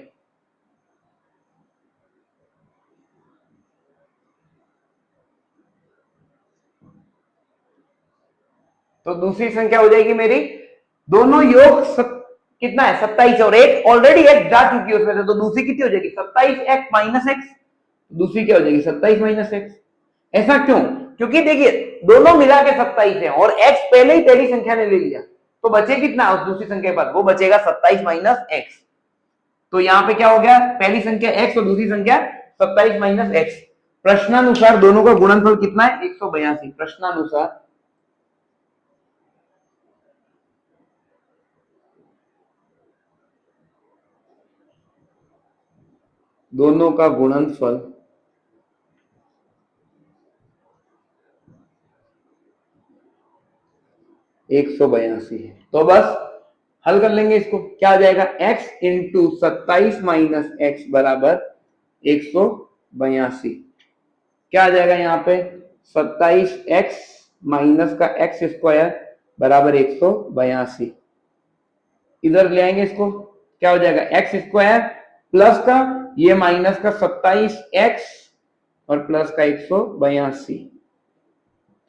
तो दूसरी संख्या हो जाएगी मेरी, दोनों योग कितना है 27 और एक ऑलरेडी एक्स जा चुकी है उसमें से, तो दूसरी कितनी हो जाएगी 27x माइनस एक्स, दूसरी क्या हो जाएगी 27 माइनस एक्स। ऐसा क्यों? क्योंकि देखिए दोनों मिला के 27 है और x पहले ही पहली संख्या ने ले लिया, तो बचे कितना उस दूसरी संख्या पर, वो बचेगा 27 माइनस एक्स। तो यहाँ पे क्या हो गया, पहली संख्या x और दूसरी संख्या 27 माइनस एक्स। प्रश्नानुसार दोनों का गुणनफल कितना है 182। प्रश्नानुसार दोनों का गुणनफल 182 है। तो बस हल कर लेंगे इसको, क्या आ जाएगा x इंटू 27 माइनस एक्स बराबर 182। क्या आ जाएगा यहाँ पे 27x माइनस का एक्स स्क्वायर बराबर 182। इधर ले आएंगे इसको, क्या हो जाएगा एक्स स्क्वायर प्लस का ये माइनस का 27x और प्लस का 182,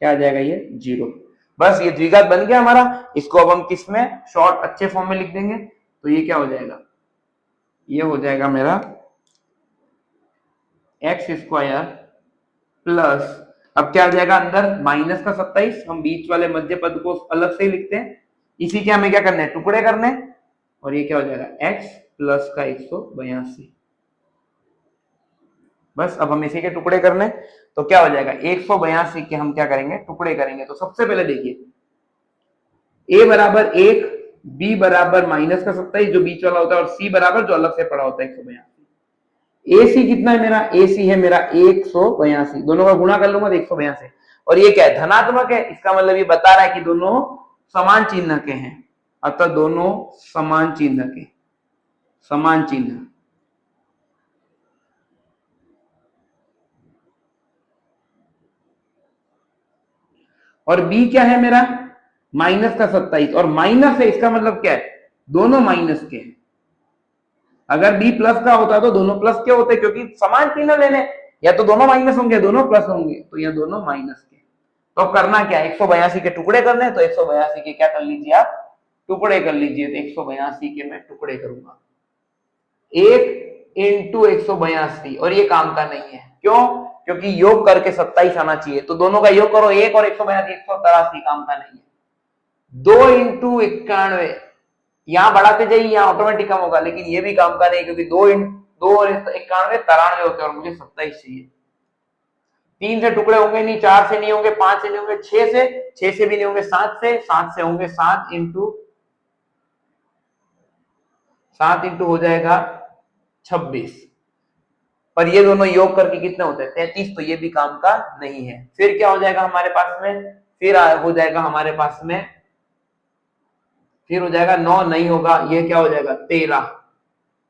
क्या आ जाएगा ये 0। बस ये द्विघात बन गया हमारा। इसको अब हम किस में शॉर्ट अच्छे फॉर्म में लिख देंगे, तो ये क्या हो जाएगा, ये हो जाएगा मेरा एक्स स्क्वायर प्लस, अब क्या आ जाएगा अंदर माइनस का 27, हम बीच वाले मध्य पद को अलग से ही लिखते हैं, इसी के हमें क्या करना है टुकड़े करने, और ये क्या हो जाएगा x प्लस का 182। बस अब हम इसी के टुकड़े करने, तो क्या हो जाएगा 182 के हम क्या करेंगे टुकड़े करेंगे। तो सबसे पहले देखिए a बराबर 1, b बराबर माइनस का 27 जो बीच वाला होता है, और c बराबर जो अलग से पड़ा होता है 182। ac कितना है मेरा, ac है मेरा 182, दोनों का गुणा कर लूंगा तो 182, और ये क्या है धनात्मक है, इसका मतलब ये बता रहा है कि दोनों समान चिन्ह के हैं, अतः दोनों समान चिन्ह के, समान चिन्ह। और b क्या है मेरा माइनस का 27, और माइनस है इसका मतलब क्या है दोनों माइनस के हैं। अगर b प्लस का होता तो दोनों प्लस के होते, क्योंकि समान चिन्ह लेने, या तो दोनों माइनस होंगे दोनों प्लस होंगे, तो यह दोनों माइनस के। तो अब करना क्या है 182 के टुकड़े करने, तो 182 के क्या कर लीजिए आप टुकड़े कर लीजिए। तो 182 के मैं टुकड़े करूंगा 1 इंटू 182, और ये काम का नहीं है, क्यों? क्योंकि योग करके 27 आना चाहिए, तो दोनों का योग करो 1 और 182 183, काम का नहीं है। 2 इंटू 91, यहां बढ़ाते जाइए यहां ऑटोमेटिक कम होगा, लेकिन ये भी काम का नहीं, क्योंकि 2 और 91 93 होते हैं, और मुझे 27 चाहिए। 3 से टुकड़े होंगे नहीं, 4 से नहीं होंगे, 5 से नहीं होंगे, 6 से भी नहीं होंगे, 7 से होंगे, 7 इंटू हो जाएगा 26, पर ये दोनों योग करके कितने होते हैं 33, तो ये भी काम का नहीं है। फिर क्या हो जाएगा हमारे पास में, फिर हो जाएगा हमारे पास में, फिर हो जाएगा 9 नहीं होगा, ये क्या हो जाएगा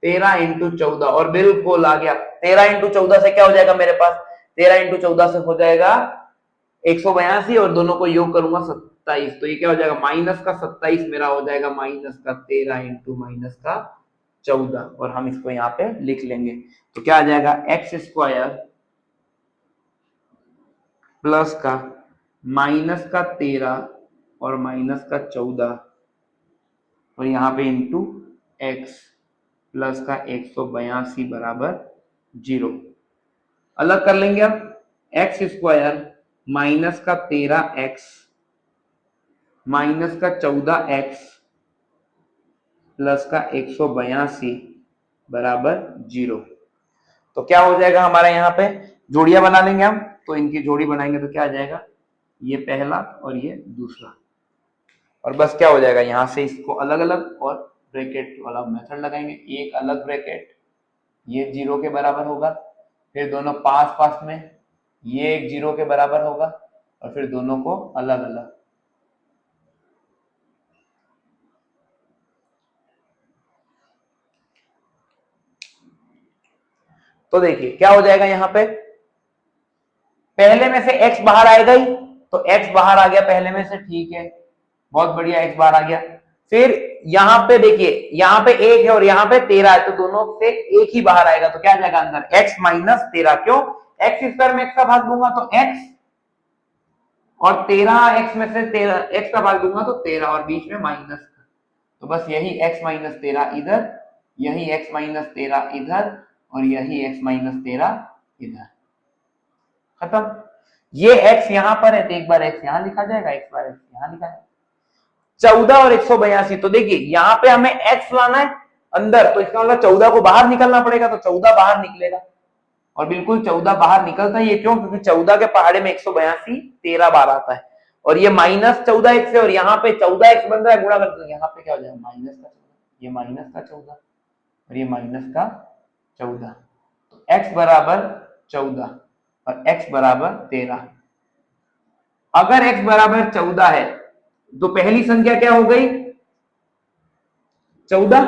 13 इंटू 14, और बिल्कुल आ गया 13 इंटू 14 से क्या हो जाएगा मेरे पास, 13 इंटू 14 से हो जाएगा 182, और दोनों को योग करूंगा 27, तो ये क्या हो जाएगा माइनस का 27 मेरा हो जाएगा माइनस का 13 इंटू माइनस का 14, और हम इसको यहाँ पे लिख लेंगे। तो क्या आ जाएगा एक्स स्क्वायर प्लस का माइनस का 13 और माइनस का 14, और यहाँ पे इंटू एक्स प्लस का 182 बराबर 0। अलग कर लेंगे अब, एक्स स्क्वायर माइनस का 13x माइनस का 14x प्लस का 182 बराबर 0। तो क्या हो जाएगा हमारा यहाँ पे जोड़ियां बना लेंगे हम, तो इनकी जोड़ी बनाएंगे तो क्या आ जाएगा ये पहला और ये दूसरा, और बस क्या हो जाएगा यहाँ से इसको अलग अलग और ब्रैकेट वाला मेथड लगाएंगे, एक अलग ब्रैकेट ये 0 के बराबर होगा, फिर दोनों पास पास में ये एक 0 के बराबर होगा, और फिर दोनों को अलग अलग। तो देखिए क्या हो जाएगा यहाँ पे, पहले में से x बाहर आएगा ही, तो x बाहर आ गया पहले में से, ठीक है बहुत बढ़िया x बाहर आ गया। फिर यहाँ पे देखिए यहाँ पे 1 है और यहाँ पे 13 है, तो दोनों से एक ही बाहर आएगा, तो क्या आ जाएगा अंदर x माइनस 13, क्यों x स्क्वायर में x का भाग दूंगा तो x और 13x में से 13 x का भाग दूंगा तो 13 और बीच में माइनस का, तो बस यही x माइनस 13 इधर, यही x माइनस 13 इधर और यही x माइनस 13 इधर, खत्म। ये x यहां पर है तो एक बार x यहां लिखा जाएगा, एक बार x यहां लिखा जाएगा। 14 और 182, तो देखिए यहां पे हमें x लाना है अंदर, तो इसका मतलब 14 को बाहर निकलना पड़ेगा, तो 14 बाहर निकलेगा और बिल्कुल 14 बाहर निकलता है। ये क्यों? क्योंकि 14 के पहाड़े में 182 13 बार आता है और ये माइनस 14x है और यहाँ पे 14x बन रहा है, गुणा करते यहाँ पे क्या हो जाएगा माइनस का 14, ये माइनस का 14 और ये माइनस का 14, तो x बराबर 14 और x बराबर 13। अगर x बराबर 14 है तो पहली संख्या क्या हो गई 14,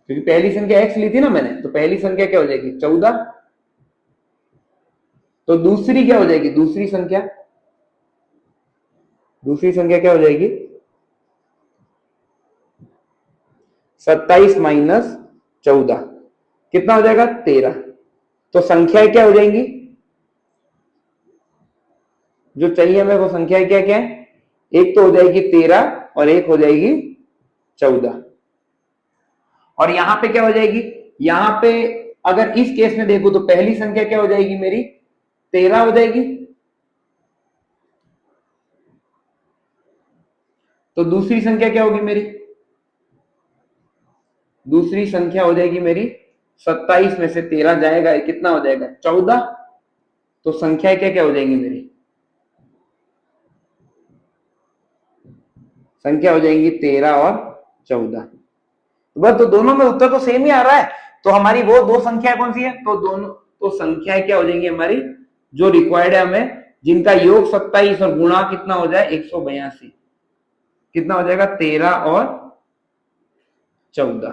क्योंकि पहली संख्या x ली थी ना मैंने, तो पहली संख्या क्या हो जाएगी 14, तो दूसरी क्या हो जाएगी, दूसरी संख्या क्या हो जाएगी 27 माइनस 14, कितना हो जाएगा 13। तो संख्याएं क्या हो जाएंगी, जो चाहिए हमें वो संख्याएं क्या क्या है, एक तो हो जाएगी 13 और एक हो जाएगी 14, और यहां पे क्या हो जाएगी, यहां पे अगर इस केस में देखो तो पहली संख्या क्या हो जाएगी मेरी 13 हो जाएगी, तो दूसरी संख्या क्या होगी मेरी, दूसरी संख्या हो जाएगी मेरी 27 में से 13 जाएगा कितना हो जाएगा 14, तो संख्या क्या क्या हो जाएंगी मेरी, संख्या हो जाएंगी 13 और 14। बस तो दोनों में उत्तर तो सेम ही आ रहा है, तो हमारी वो दो संख्या कौन सी है, तो दोनों तो संख्याएं क्या हो जाएंगी हमारी जो रिक्वायर्ड है हमें, जिनका योग 27 और गुणा कितना हो जाए 182, कितना हो जाएगा 13 और 14,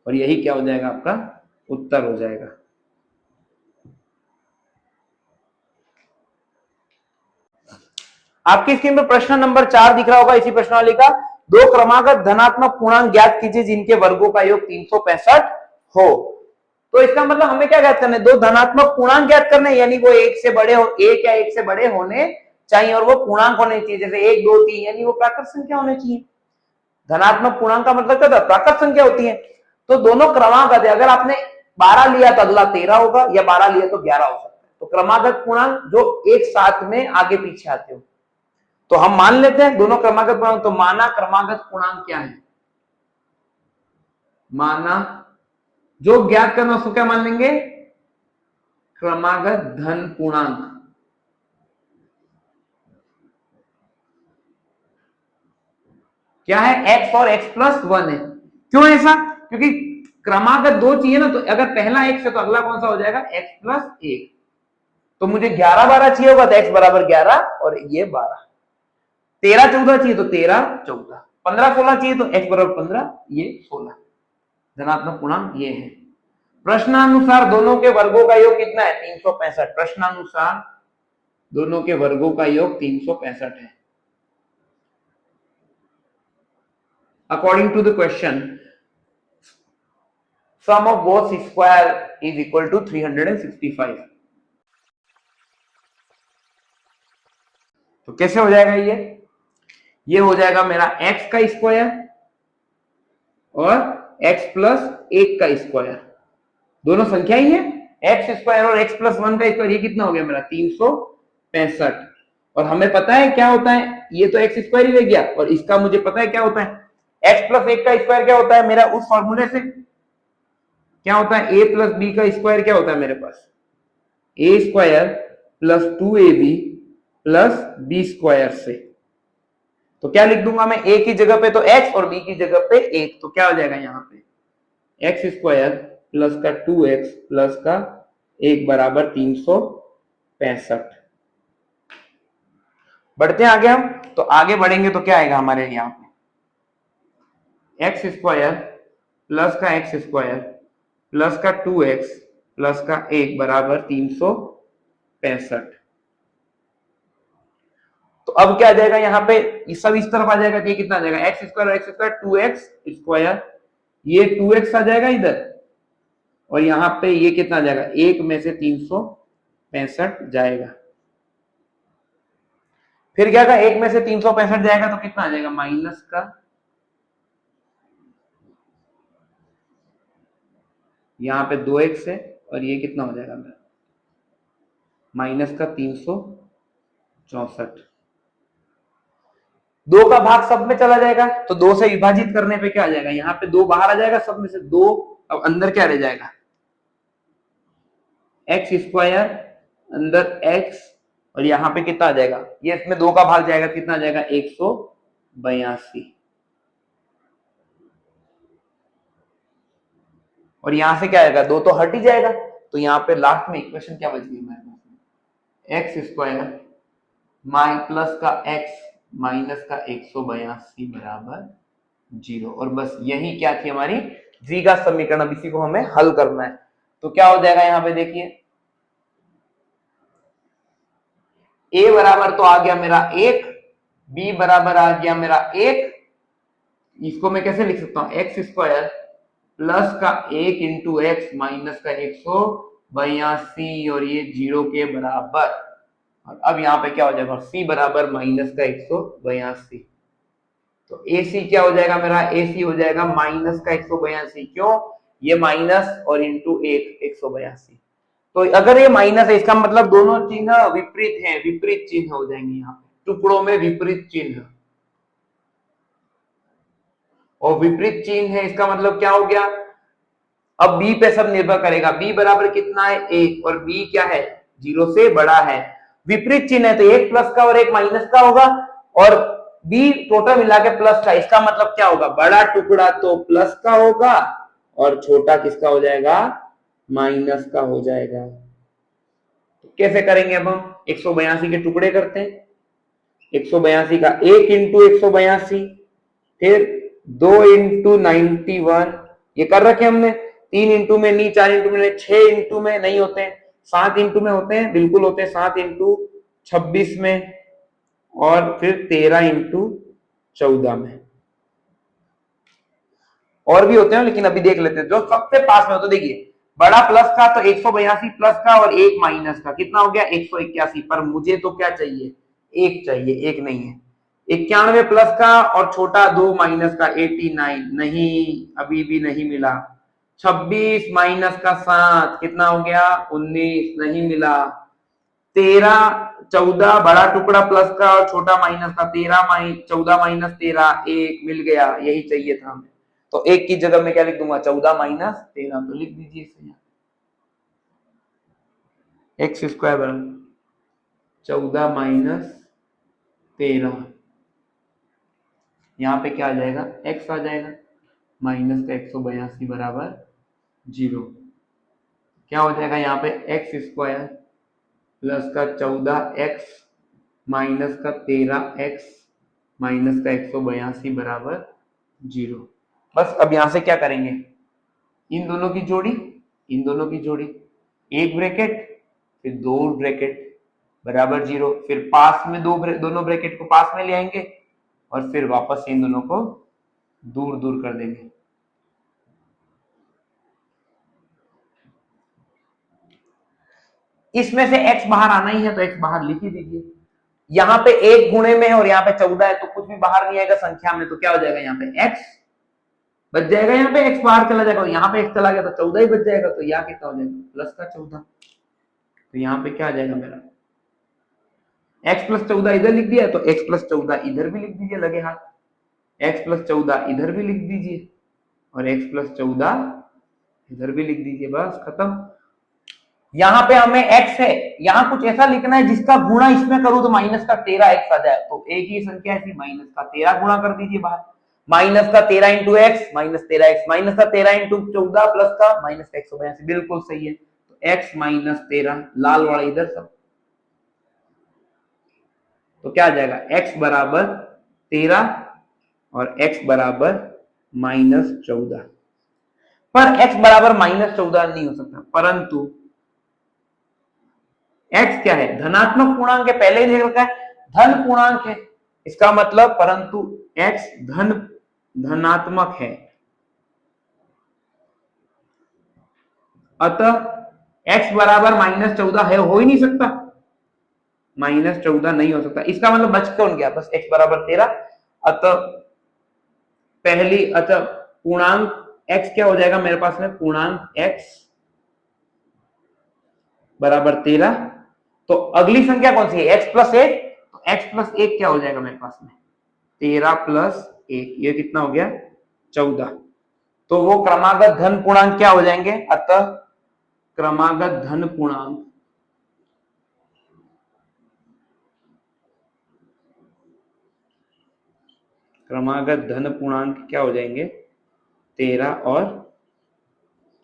और यही क्या हो जाएगा आपका उत्तर हो जाएगा। आपकी स्क्रीन पर प्रश्न नंबर 4 दिख रहा होगा, इसी प्रश्नावली का, दो क्रमागत धनात्मक पूर्णांक ज्ञात कीजिए जिनके वर्गों का योग 365 हो। तो इसका मतलब हमें क्या ज्ञात करना है, दो धनात्मक पूर्णांक ज्ञात करने, यानी वो एक से बड़े हो, एक या एक से बड़े होने चाहिए और वो पूर्णांक होने चाहिए, जैसे 1 2 3, यानी वो प्राकृत संख्या होने चाहिए। धनात्मक पूर्णांक का मतलब क्या होता है, प्राकृत संख्या होती है। तो दोनों क्रमागत है, अगर आपने 12 लिया तो अगला 13 होगा, या 12 लिया तो 11 हो सकता है। तो क्रमागत पूर्णांक जो एक साथ में आगे पीछे आते हो, तो हम मान लेते हैं दोनों क्रमागत पूर्णांक। तो माना क्रमागत पूर्णांक क्या है, माना जो ज्ञात करना उसको क्या मान लेंगे, क्रमागत धन पूर्णांक। क्या है, x और x प्लस 1 है। क्यों ऐसा, क्योंकि क्रमागत दो चाहिए ना, तो अगर पहला x है तो अगला कौन सा हो जाएगा x प्लस 1, तो मुझे 11 12 चाहिए होगा तो x बराबर 11 और ये 12, 13 14 चाहिए तो 13 14, 15 16 चाहिए तो x बराबर 15 ये 16, धनात्मक पूर्णांक ये है। प्रश्नानुसार दोनों के वर्गों का योग कितना है 365, प्रश्नानुसार दोनों के वर्गों का योग 365 है। According to the question, sum of both square is equal to 365। तो कैसे हो जाएगा ये हो जाएगा मेरा x का स्क्वायर और x प्लस 1 का स्क्वायर, दोनों संख्या ही है, x स्क्वायर और x प्लस 1 का स्क्वायर, ये कितना हो गया मेरा 365। और हमें पता है क्या होता है, ये तो x स्क्वायर ही रह गया, और इसका मुझे पता है क्या होता है, x प्लस 1 का स्क्वायर क्या होता है मेरा, उस फॉर्मूले से क्या होता है, a प्लस बी का स्क्वायर क्या होता है मेरे पास, a square plus 2ab plus B square से। तो क्या लिख दूंगा मैं, a की जगह पे तो x और b की जगह पे 1, तो क्या हो जाएगा यहाँ पे x स्क्वायर प्लस का 2x प्लस का 1 बराबर 365। बढ़ते हैं आगे हम, तो आगे बढ़ेंगे तो क्या आएगा हमारे यहाँ पे x स्क्वायर प्लस का x स्क्वायर प्लस का 2x प्लस का 1 बराबर 365। तो अब क्या आ जाएगा यहाँ पे, ये सब इस तरफ आ जाएगा, ये कितना आ जाएगा x स्क्वायर और x स्क्वायर 2x स्क्वायर, ये 2x आ जाएगा इधर, और यहाँ पे ये कितना आ जाएगा 1 में से 365 जाएगा। फिर क्या का एक में से 365 जाएगा तो कितना आ जाएगा माइनस का, यहाँ पे 2x है और ये कितना हो जाएगा मेरा माइनस का 364। 2 का भाग सब में चला जाएगा तो 2 से विभाजित करने पे क्या आ जाएगा, यहाँ पे 2 बाहर आ जाएगा सब में से 2, अब अंदर क्या रह जाएगा एक्स स्क्वायर, अंदर x और यहाँ पे कितना आ जाएगा, ये इसमें 2 का भाग जाएगा कितना आ जाएगा 182 और यहां से क्या आएगा 2 तो हट ही जाएगा, तो यहाँ पे लास्ट में इक्वेशन क्या बच गई हमारे पास, एक्स स्क्वायर माइ प्लस का x माइनस का 182 बराबर 0। और बस यही क्या थी हमारी द्विघात समीकरण, अब इसी को हमें हल करना है। तो क्या हो जाएगा यहाँ पे देखिए, a बराबर तो आ गया मेरा 1, b बराबर आ गया मेरा 1, इसको मैं कैसे लिख सकता हूं एक्स स्क्वायर प्लस का 1 इंटू एक्स माइनस का 182 और ये 0 के बराबर, और अब यहाँ पे क्या हो जाएगा c बराबर माइनस का 182, तो ac क्या हो जाएगा मेरा, ac हो जाएगा माइनस का 182, क्यों ये माइनस और इंटू 182, तो अगर ये माइनस है इसका मतलब दोनों चिन्ह विपरीत हैं, विपरीत चिन्ह हो जाएंगे यहाँ पे टुकड़ों में विपरीत चिन्ह, और विपरीत चिन्ह है इसका मतलब क्या हो गया, अब b पे सब निर्भर करेगा, b बराबर कितना है 1 और b क्या है 0 से बड़ा है, विपरीत चिन्ह है तो 1 प्लस का और 1 माइनस का होगा, और b टोटल मिला के प्लस का, इसका मतलब क्या होगा बड़ा टुकड़ा तो प्लस का होगा और छोटा किसका हो जाएगा माइनस का हो जाएगा। तो कैसे करेंगे अब हम 182 के टुकड़े करते हैं, 182 का 1 इंटू 182, फिर 2 इंटू 91, ये कर रखे हमने, 3 इंटू में नहीं, 4 इंटू में नहीं, 6 इंटू में नहीं होते हैं, 7 इंटू में होते हैं, बिल्कुल होते हैं, 7 इंटू 26 में, और फिर 13 इंटू 14 में, और भी होते हैं लेकिन अभी देख लेते हैं जो सबसे पास में हो। तो देखिए बड़ा प्लस का तो 182 प्लस का और 1 माइनस का कितना हो गया 181, पर मुझे तो क्या चाहिए 1 चाहिए, 1 नहीं है। 91 प्लस का और छोटा 2 माइनस का 89, नहीं अभी भी नहीं मिला। 26 माइनस का 7 कितना हो गया 19, नहीं मिला। 13 14 बड़ा टुकड़ा प्लस का और छोटा माइनस का 14 माइनस 13 1 मिल गया, यही चाहिए था हमें। तो 1 की जगह मैं क्या लिख दूंगा 14 माइनस 13, तो लिख दीजिए इसे, एक्स स्क्वायर बराबर 14 माइनस 13, यहाँ पे क्या आ जाएगा x आ जाएगा माइनस का 182 बराबर 0, क्या हो जाएगा यहाँ पे एक्स स्क्वायर प्लस का 14x माइनस का 13x माइनस का 182 बराबर 0। बस अब यहां से क्या करेंगे इन दोनों की जोड़ी, इन दोनों की जोड़ी, एक ब्रैकेट फिर 2 ब्रैकेट बराबर 0, फिर पास में दोनों ब्रैकेट को पास में ले आएंगे और फिर वापस इन दोनों को दूर दूर कर देंगे। इसमें से x बाहर आना ही है तो x बाहर लिख ही दीजिए। यहाँ पे 1 गुणे में और यहाँ पे 14 है तो कुछ भी बाहर नहीं आएगा संख्या में, तो क्या हो जाएगा यहाँ पे x बच जाएगा, यहाँ पे x बाहर चला जाएगा, यहाँ पे x चला गया तो 14 ही बच जाएगा, तो यहाँ कितना हो जाएगा प्लस का 14, तो यहाँ पे क्या आ जाएगा मेरा x प्लस 14 इधर लिख दिया तो x प्लस 14 इधर भी लिख दीजिए लगे हाथ, x प्लस 14 इधर भी लिख दीजिए और x प्लस 14 इधर भी लिख दीजिए, बस खत्म। यहाँ पे हमें x है, यहाँ कुछ ऐसा लिखना है जिसका गुणा इसमें करूं तो माइनस का 13x आ जाए, तो एक ही संख्या ऐसी माइनस का 13 गुणा कर दीजिए बाहर, माइनस का 13 into x minus 13x minus का 13 इंटू 14 प्लस का माइनस का 182, बिल्कुल सही है। तो x माइनस 13 लाल वाला इधर सब, तो क्या आ जाएगा x बराबर 13 और x बराबर माइनस 14, पर x बराबर माइनस 14 नहीं हो सकता, परंतु x क्या है धनात्मक पूर्णांक है, पहले ही देख रखा है धन पूर्णांक है, इसका मतलब परंतु x धनात्मक है, अतः x बराबर माइनस 14 है, हो ही नहीं सकता। -14 नहीं हो सकता, इसका मतलब बच कौन गया, बस x बराबर 13। अतः पूर्णांक x क्या हो जाएगा मेरे पास में, पूर्णांक x बराबर 13। तो अगली संख्या कौन सी है, x प्लस 1, तो x प्लस 1 क्या हो जाएगा मेरे पास में, 13 प्लस 1, ये कितना हो गया 14। तो वो क्रमागत धन पूर्णांक क्या हो जाएंगे, अतः क्रमागत धन पूर्णांक क्या हो जाएंगे, 13 और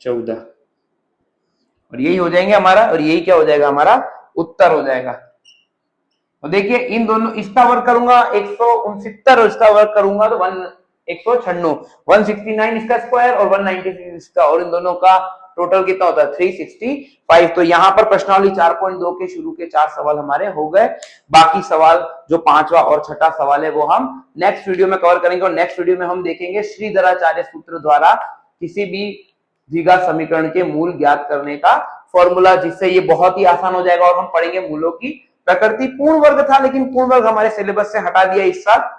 14, और यही हो जाएंगे हमारा, और यही क्या हो जाएगा हमारा उत्तर हो जाएगा। तो देखिए इन दोनों, इसका वर्ग करूंगा 169 और इसका वर्ग करूंगा तो 196, 169 इसका स्क्वायर और 196 इसका, और इन दोनों का टोटल कितना होता है 365। तो यहाँ पर प्रश्नावली 4.2 के शुरू के 4 सवाल हमारे हो गए। बाकी सवाल जो 5वां और 6ठा सवाल है वो हम नेक्स्ट वीडियो में कवर करेंगे, और नेक्स्ट वीडियो में हम देखेंगे श्रीधराचार्य सूत्र द्वारा किसी भी द्विघात समीकरण के मूल ज्ञात करने का फॉर्मूला, जिससे ये बहुत ही आसान हो जाएगा। और हम पढ़ेंगे मूलों की प्रकृति। पूर्ण वर्ग था लेकिन पूर्ण वर्ग हमारे सिलेबस से हटा दिया इस साल,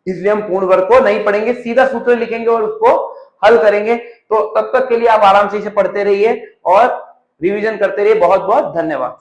इसलिए हम पूर्ण वर्ग को नहीं पढ़ेंगे, सीधा सूत्र लिखेंगे और उसको हल करेंगे। तो तब तक के लिए आप आराम से इसे पढ़ते रहिए और रिवीजन करते रहिए। बहुत बहुत धन्यवाद।